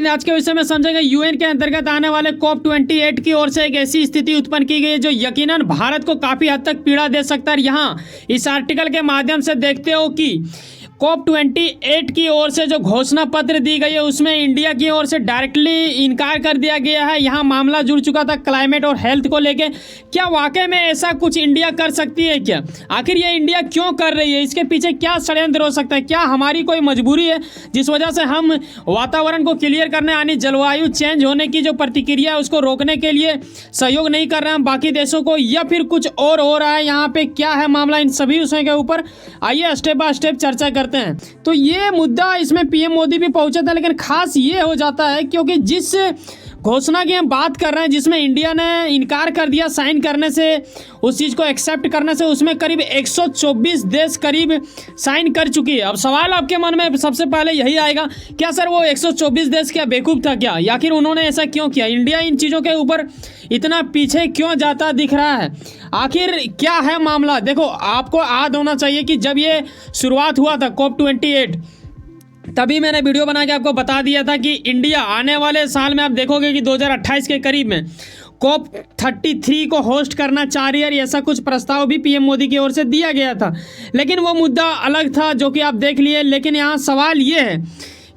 लेकिन आज के विषय में समझेंगे यूएन के अंतर्गत आने वाले COP28 की ओर से एक ऐसी स्थिति उत्पन्न की गई है जो यकीनन भारत को काफ़ी हद तक पीड़ा दे सकता है। यहाँ इस आर्टिकल के माध्यम से देखते हो कि COP28 की ओर से जो घोषणा पत्र दी गई है उसमें इंडिया की ओर से डायरेक्टली इनकार कर दिया गया है। यहाँ मामला जुड़ चुका था क्लाइमेट और हेल्थ को लेके। क्या वाकई में ऐसा कुछ इंडिया कर सकती है क्या? आखिर ये इंडिया क्यों कर रही है? इसके पीछे क्या षड्यंत्र हो सकता है? क्या हमारी कोई मजबूरी है जिस वजह से हम वातावरण को क्लियर करने यानी जलवायु चेंज होने की जो प्रतिक्रिया है उसको रोकने के लिए सहयोग नहीं कर रहे हैं बाकी देशों को, या फिर कुछ और हो रहा है? यहाँ पे क्या है मामला, इन सभी विषयों के ऊपर आइए स्टेप बाय स्टेप चर्चा करते हैं। तो ये मुद्दा इसमें पीएम मोदी भी पहुंचे थे, लेकिन खास ये हो जाता है क्योंकि जिस घोषणा की हम बात कर रहे हैं जिसमें इंडिया ने इनकार कर दिया साइन करने से, उस चीज़ को एक्सेप्ट करने से, उसमें करीब 124 देश करीब साइन कर चुकी है। अब सवाल आपके मन में सबसे पहले यही आएगा, क्या सर वो 124 देश क्या बेवकूफ़ था क्या? आखिर उन्होंने ऐसा क्यों किया? इंडिया इन चीज़ों के ऊपर इतना पीछे क्यों जाता दिख रहा है? आखिर क्या है मामला? देखो, आपको याद होना चाहिए कि जब ये शुरुआत हुआ था COP28 तभी मैंने वीडियो बना के आपको बता दिया था कि इंडिया आने वाले साल में आप देखोगे कि 2028 के करीब में COP33 को होस्ट करना चाह रही है। ऐसा कुछ प्रस्ताव भी पीएम मोदी की ओर से दिया गया था, लेकिन वो मुद्दा अलग था जो कि आप देख लिए। लेकिन यहाँ सवाल ये है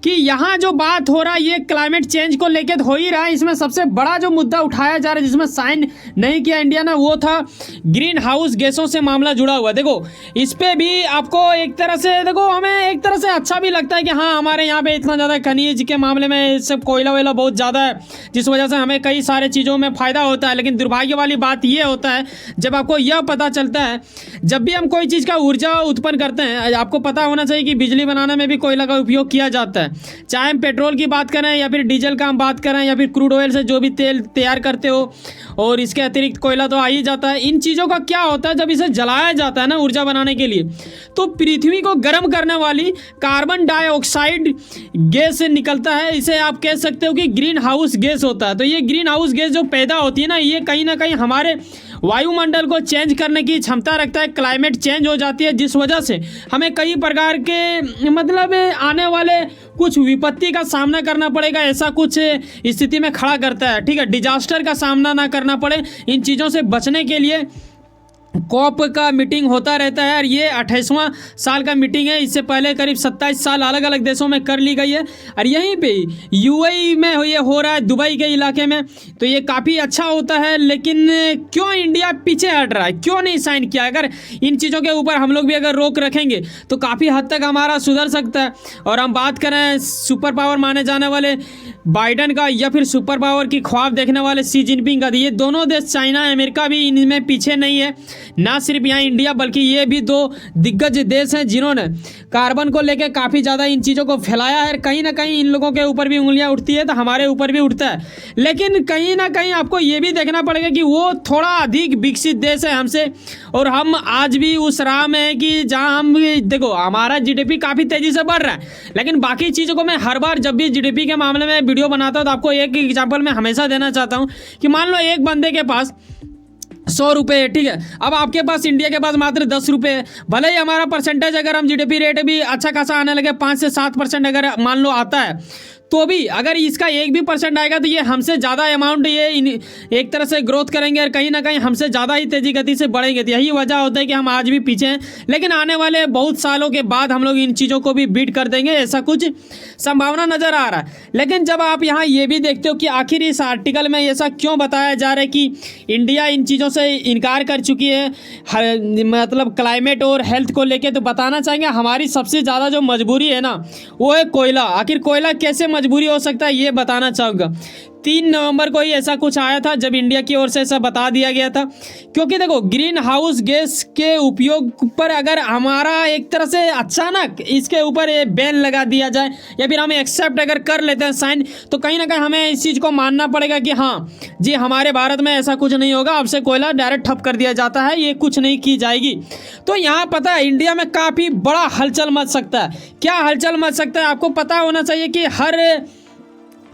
कि यहाँ जो बात हो रहा है ये क्लाइमेट चेंज को लेकर हो ही रहा है। इसमें सबसे बड़ा जो मुद्दा उठाया जा रहा है जिसमें साइन नहीं किया इंडिया ने, वो था ग्रीन हाउस गैसों से मामला जुड़ा हुआ। देखो, इस पे भी आपको एक तरह से, देखो, हमें एक तरह से अच्छा भी लगता है कि हाँ हमारे यहाँ पे इतना ज़्यादा खनिज के मामले में सब कोयला वोयला बहुत ज़्यादा है जिस वजह से हमें कई सारे चीज़ों में फ़ायदा होता है। लेकिन दुर्भाग्य वाली बात ये होता है जब आपको यह पता चलता है, जब भी हम कोई चीज़ का ऊर्जा उत्पन्न करते हैं, आपको पता होना चाहिए कि बिजली बनाने में भी कोयला का उपयोग किया जाता है। चाहे हम पेट्रोल की बात करें या फिर डीजल का हम बात करें या फिर क्रूड ऑयल से जो भी तेल तैयार करते हो, और इसके अतिरिक्त कोयला तो आ ही जाता है। इन चीज़ों का क्या होता है, जब इसे जलाया जाता है ना ऊर्जा बनाने के लिए, तो पृथ्वी को गर्म करने वाली कार्बन डाइऑक्साइड गैस निकलता है। इसे आप कह सकते हो कि ग्रीन हाउस गैस होता है। तो ये ग्रीन हाउस गैस जो पैदा होती है ना कहीं हमारे वायुमंडल को चेंज करने की क्षमता रखता है। क्लाइमेट चेंज हो जाती है जिस वजह से हमें कई प्रकार के मतलब आने वाले कुछ विपत्ति का सामना करना पड़ेगा, ऐसा कुछ स्थिति में खड़ा करता है। ठीक है, डिजास्टर का सामना ना करना पड़े, इन चीज़ों से बचने के लिए COP का मीटिंग होता रहता है। और ये 28वां साल का मीटिंग है। इससे पहले करीब 27 साल अलग अलग देशों में कर ली गई है, और यहीं पे UAE में ये हो रहा है, दुबई के इलाके में। तो ये काफ़ी अच्छा होता है। लेकिन क्यों इंडिया पीछे हट रहा है, क्यों नहीं साइन किया? अगर इन चीज़ों के ऊपर हम लोग भी अगर रोक रखेंगे तो काफ़ी हद तक हमारा सुधर सकता है। और हम बात करें सुपर पावर माने जाने वाले बाइडन का या फिर सुपर पावर की ख्वाब देखने वाले शी जिनपिंग का, ये दोनों देश चाइना अमेरिका भी इनमें पीछे नहीं है। ना सिर्फ यहाँ इंडिया बल्कि ये भी दो दिग्गज देश हैं जिन्होंने कार्बन को लेकर काफ़ी ज़्यादा इन चीज़ों को फैलाया है। कहीं ना कहीं इन लोगों के ऊपर भी उंगलियां उठती है तो हमारे ऊपर भी उठता है। लेकिन कहीं ना कहीं आपको ये भी देखना पड़ेगा कि वो थोड़ा अधिक विकसित देश है हमसे, और हम आज भी उस राह में है कि जहाँ हम, देखो, हमारा GDP काफ़ी तेज़ी से बढ़ रहा है, लेकिन बाकी चीज़ों को मैं हर बार जब भी GDP के मामले में वीडियो बनाता हूँ तो आपको एक एग्जाम्पल मैं हमेशा देना चाहता हूँ कि मान लो एक बंदे के पास 100 रुपये, ठीक है, अब आपके पास इंडिया के पास मात्र 10 रुपये। भले ही हमारा परसेंटेज अगर हम GDP रेट भी अच्छा खासा आने लगे, 5 से 7% अगर मान लो आता है, तो भी अगर इसका 1% आएगा तो ये हमसे ज़्यादा अमाउंट ये एक तरह से ग्रोथ करेंगे और कहीं ना कहीं हमसे ज़्यादा ही तेज़ी गति से बढ़ेंगे। तो यही वजह होता है कि हम आज भी पीछे हैं, लेकिन आने वाले बहुत सालों के बाद हम लोग इन चीज़ों को भी बीट कर देंगे, ऐसा कुछ संभावना नज़र आ रहा है। लेकिन जब आप यहाँ ये भी देखते हो कि आखिर इस आर्टिकल में ऐसा क्यों बताया जा रहा है कि इंडिया इन चीज़ों से इनकार कर चुकी है, मतलब क्लाइमेट और हेल्थ को लेके, तो बताना चाहेंगे हमारी सबसे ज़्यादा जो मजबूरी है ना वो है कोयला। आखिर कोयला कैसे मजबूरी हो सकता है ये बताना चाहूँगा। 3 नवंबर को ही ऐसा कुछ आया था जब इंडिया की ओर से ऐसा बता दिया गया था, क्योंकि देखो ग्रीन हाउस गैस के उपयोग पर अगर हमारा एक तरह से अचानक इसके ऊपर ये बैन लगा दिया जाए या फिर हम एक्सेप्ट अगर कर लेते हैं साइन, तो कहीं ना कहीं हमें इस चीज़ को मानना पड़ेगा कि हाँ जी हमारे भारत में ऐसा कुछ नहीं होगा, अब से कोयला डायरेक्ट ठप कर दिया जाता है, ये कुछ नहीं की जाएगी। तो यहाँ पता है इंडिया में काफ़ी बड़ा हलचल मच सकता है। क्या हलचल मच सकता है? आपको पता होना चाहिए कि हर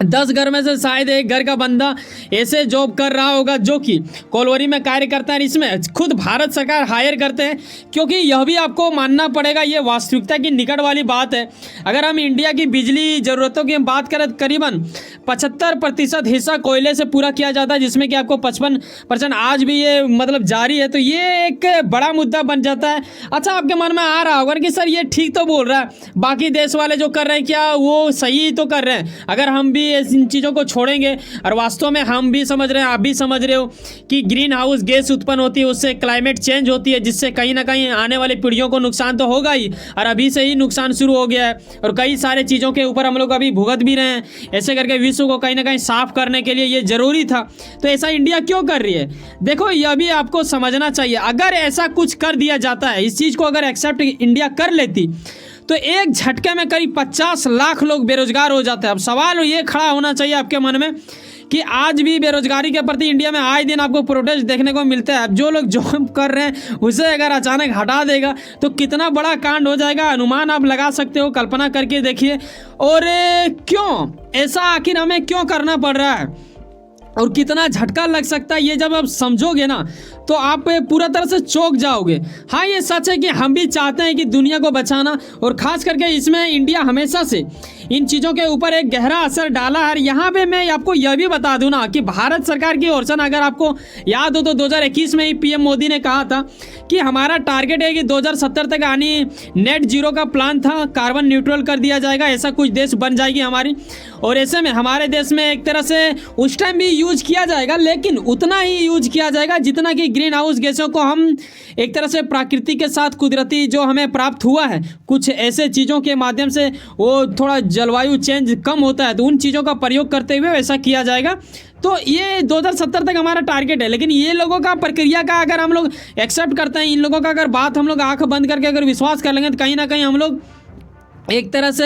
10 घर में से शायद एक घर का बंदा ऐसे जॉब कर रहा होगा जो कि कोलवरी में कार्य करता है। इसमें खुद भारत सरकार हायर करते हैं, क्योंकि यह भी आपको मानना पड़ेगा, ये वास्तविकता की निकट वाली बात है। अगर हम इंडिया की बिजली ज़रूरतों की बात करें तो करीबन 75% हिस्सा कोयले से पूरा किया जाता है, जिसमें कि आपको 55% आज भी ये मतलब जारी है। तो ये एक बड़ा मुद्दा बन जाता है। अच्छा, आपके मन में आ रहा होगा कि सर ये ठीक तो बोल रहा है, बाकी देश वाले जो कर रहे हैं क्या वो सही तो कर रहे हैं? अगर हम भी इन चीज़ों को छोड़ेंगे, और वास्तव में हम भी समझ रहे हैं, आप भी समझ रहे हो कि ग्रीन हाउस गैस उत्पन्न होती है, उससे क्लाइमेट चेंज होती है, जिससे कहीं ना कहीं आने वाली पीढ़ियों को नुकसान तो होगा ही, और अभी से ही नुकसान शुरू हो गया है, और कई सारे चीज़ों के ऊपर हम लोग अभी भुगत भी रहे हैं। ऐसे करके विश्व को कहीं ना कहीं साफ करने के लिए ये जरूरी था। तो ऐसा इंडिया क्यों कर रही है? देखो, यह भी आपको समझना चाहिए। अगर ऐसा कुछ कर दिया जाता है, इस चीज़ को अगर एक्सेप्ट इंडिया कर लेती, तो एक झटके में करीब 50 लाख लोग बेरोजगार हो जाते हैं। अब सवाल ये खड़ा होना चाहिए आपके मन में कि आज भी बेरोजगारी के प्रति इंडिया में आए दिन आपको प्रोटेस्ट देखने को मिलता है। अब जो लोग जॉब कर रहे हैं उसे अगर अचानक हटा देगा तो कितना बड़ा कांड हो जाएगा, अनुमान आप लगा सकते हो, कल्पना करके देखिए। और क्यों ऐसा आखिर हमें क्यों करना पड़ रहा है और कितना झटका लग सकता है, ये जब आप समझोगे ना तो आप पूरा तरह से चौंक जाओगे। हाँ, ये सच है कि हम भी चाहते हैं कि दुनिया को बचाना, और ख़ास करके इसमें इंडिया हमेशा से इन चीज़ों के ऊपर एक गहरा असर डाला है। यहाँ पे मैं आपको यह भी बता दूं ना कि भारत सरकार की ओर से ना, अगर आपको याद हो तो 2021 में ही पीएम मोदी ने कहा था कि हमारा टारगेट है कि 2070 तक आनी नेट जीरो का प्लान था, कार्बन न्यूट्रल कर दिया जाएगा, ऐसा कुछ देश बन जाएगी हमारी। और ऐसे में हमारे देश में एक तरह से उस टाइम भी यूज किया जाएगा, लेकिन उतना ही यूज किया जाएगा जितना कि ग्रीन हाउस गैसों को हम एक तरह से प्रकृति के साथ कुदरती जो हमें प्राप्त हुआ है, कुछ ऐसे चीज़ों के माध्यम से वो थोड़ा जलवायु चेंज कम होता है, तो उन चीज़ों का प्रयोग करते हुए वैसा किया जाएगा। तो ये 2070 तक हमारा टारगेट है। लेकिन ये लोगों का प्रक्रिया का अगर हम लोग एक्सेप्ट करते हैं, इन लोगों का अगर बात हम लोग आंख बंद करके अगर विश्वास कर लेंगे, तो कहीं ना कहीं हम लोग एक तरह से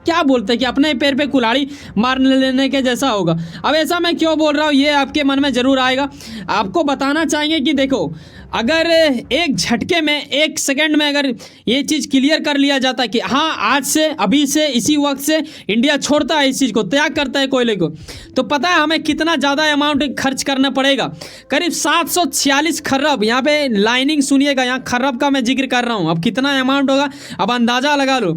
क्या बोलते हैं कि अपने पैर पे कुल्हाड़ी मार लेने के जैसा होगा। अब ऐसा मैं क्यों बोल रहा हूँ ये आपके मन में ज़रूर आएगा। आपको बताना चाहेंगे कि देखो, अगर एक झटके में, एक सेकंड में अगर ये चीज़ क्लियर कर लिया जाता है कि हाँ आज से, अभी से, इसी वक्त से इंडिया छोड़ता है इस चीज़ को, त्याग करता है कोयले को, तो पता है हमें कितना ज़्यादा अमाउंट खर्च करना पड़ेगा। करीब 746 खरब, यहाँ पे लाइनिंग सुनिएगा, यहाँ खरब का मैं जिक्र कर रहा हूँ। अब कितना अमाउंट होगा अब अंदाज़ा लगा लो।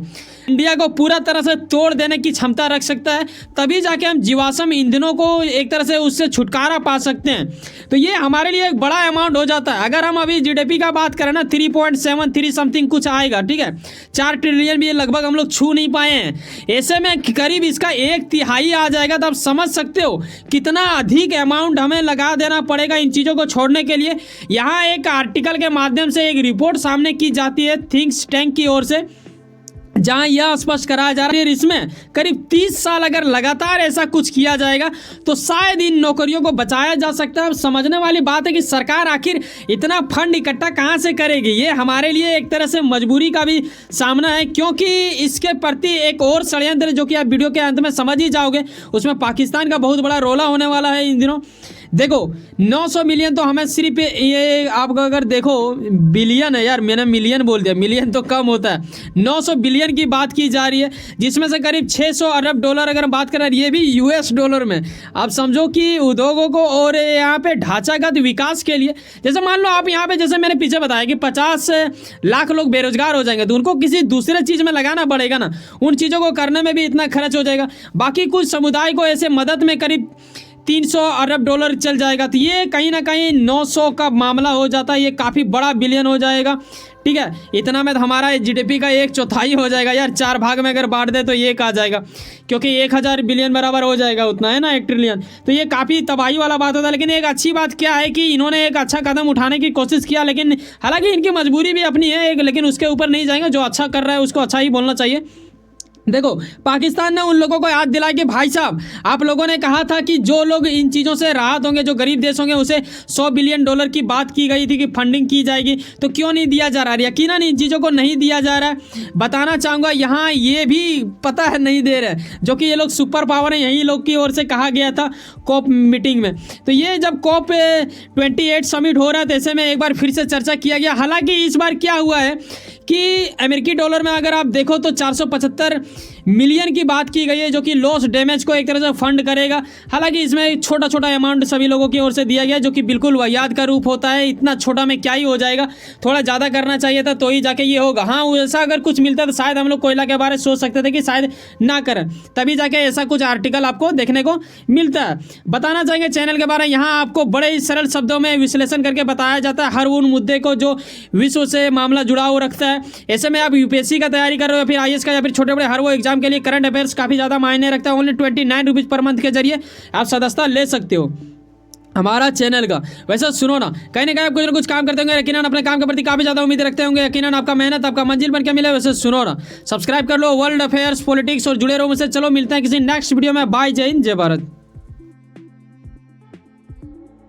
इंडिया को पूरा तरह से तोड़ देने की क्षमता रख सकता है, तभी जाके हम जीवाश्म ईंधनों को एक तरह से उससे छुटकारा पा सकते हैं। तो ये हमारे लिए एक बड़ा अमाउंट हो जाता है। अगर हम अभी जीडीपी का बात करें ना, 3.73 समथिंग कुछ आएगा, ठीक है, 4 ट्रिलियन भी लगभग हम लोग छू नहीं पाए हैं। ऐसे में करीब इसका 1/3 आ जाएगा, तो आप समझ सकते हो कितना अधिक अमाउंट हमें लगा देना पड़ेगा इन चीज़ों को छोड़ने के लिए। यहाँ एक आर्टिकल के माध्यम से एक रिपोर्ट सामने की जाती है थिंक टैंक की ओर से, जहां यह स्पष्ट कराया जा रहा है इसमें करीब 30 साल अगर लगातार ऐसा कुछ किया जाएगा तो शायद इन नौकरियों को बचाया जा सकता है। अब समझने वाली बात है कि सरकार आखिर इतना फंड इकट्ठा कहां से करेगी। ये हमारे लिए एक तरह से मजबूरी का भी सामना है, क्योंकि इसके प्रति एक और षड्यंत्र जो कि आप वीडियो के अंत में समझ ही जाओगे, उसमें पाकिस्तान का बहुत बड़ा रोला होने वाला है इन दिनों। देखो 900 मिलियन तो हमें सिर्फ ये आप अगर देखो बिलियन है यार, मैंने मिलियन बोल दिया, मिलियन तो कम होता है, 900 बिलियन की बात की जा रही है, जिसमें से करीब 600 अरब डॉलर अगर बात करें, ये भी यूएस डॉलर में। आप समझो कि उद्योगों को और यहाँ पे ढांचागत विकास के लिए, जैसे मान लो आप यहाँ पे जैसे मैंने पीछे बताया कि 50 लाख लोग बेरोजगार हो जाएंगे, तो उनको किसी दूसरे चीज़ में लगाना पड़ेगा ना, उन चीज़ों को करने में भी इतना खर्च हो जाएगा। बाकी कुछ समुदाय को ऐसे मदद में करीब 300 अरब डॉलर चल जाएगा, तो ये कहीं ना कहीं 900 का मामला हो जाता है, ये काफ़ी बड़ा बिलियन हो जाएगा। ठीक है, इतना में तो हमारा जीडीपी का 1/4 हो जाएगा यार, 4 भाग में अगर बांट दे तो ये आ जाएगा, क्योंकि 1000 बिलियन बराबर हो जाएगा, उतना है ना 1 ट्रिलियन। तो ये काफ़ी तबाही वाला बात होता है। लेकिन एक अच्छी बात क्या है कि इन्होंने एक अच्छा कदम उठाने की कोशिश किया, लेकिन हालांकि इनकी मजबूरी भी अपनी है एक, लेकिन उसके ऊपर नहीं जाएंगे। जो अच्छा कर रहा है उसको अच्छा ही बोलना चाहिए। देखो पाकिस्तान ने उन लोगों को याद दिलाया कि भाई साहब, आप लोगों ने कहा था कि जो लोग इन चीज़ों से राहत होंगे, जो गरीब देश होंगे, उसे 100 बिलियन डॉलर की बात की गई थी कि फंडिंग की जाएगी, तो क्यों नहीं दिया जा रहा है? यकीनन इन चीज़ों को नहीं दिया जा रहा है। बताना चाहूँगा यहाँ ये भी पता है नहीं दे रहे, जो कि ये लोग सुपर पावर हैं, यही लोग की ओर से कहा गया था कॉप मीटिंग में। तो ये जब कॉप 28 समिट हो रहा है, तो ऐसे में एक बार फिर से चर्चा किया गया। हालांकि इस बार क्या हुआ है कि अमेरिकी डॉलर में अगर आप देखो तो 475 मिलियन की बात की गई है, जो कि लॉस डैमेज को एक तरह से फंड करेगा। हालांकि इसमें छोटा छोटा अमाउंट सभी लोगों की ओर से दिया गया, जो कि बिल्कुल वाहियात का रूप होता है। इतना छोटा में क्या ही हो जाएगा, थोड़ा ज़्यादा करना चाहिए था तो ही जाके ये होगा। हाँ, ऐसा अगर कुछ मिलता तो शायद हम लोग कोयला के बारे में सोच सकते थे कि शायद ना करें, तभी जाके ऐसा कुछ आर्टिकल आपको देखने को मिलता है। बताना चाहेंगे चैनल के बारे में, यहाँ आपको बड़े ही सरल शब्दों में विश्लेषण करके बताया जाता है हर उन मुद्दे को जो विश्व से मामला जुड़ा हुआ रखता है। ऐसे में आप यूपीएससी का तैयारी कर रहे हो या फिर आईएएस का या फिर छोटे बड़े हर वो एग्जाम के लिए करंट अफेयर्स काफ़ी ज़्यादा मायने रखता है। ओनली 29 रुपीज़ पर मंथ के जरिए आप सदस्यता ले सकते हो हमारा चैनल का। वैसे सुनो ना कहीं आप कुछ ना कुछ काम करते होंगे, यकीनन अपने काम के प्रति काफ़ी ज़्यादा उम्मीद रखते होंगे, यकीनन आपका मेहनत आपका मंजिल बन के मिले। वैसे सुनो ना, सब्सक्राइब कर लो वर्ल्ड अफेयर्स, पॉलिटिक्स और जुड़े रहो मुझसे। चलो मिलते हैं किसी नेक्स्ट वीडियो में। बाय, जय हिंद, जय भारत।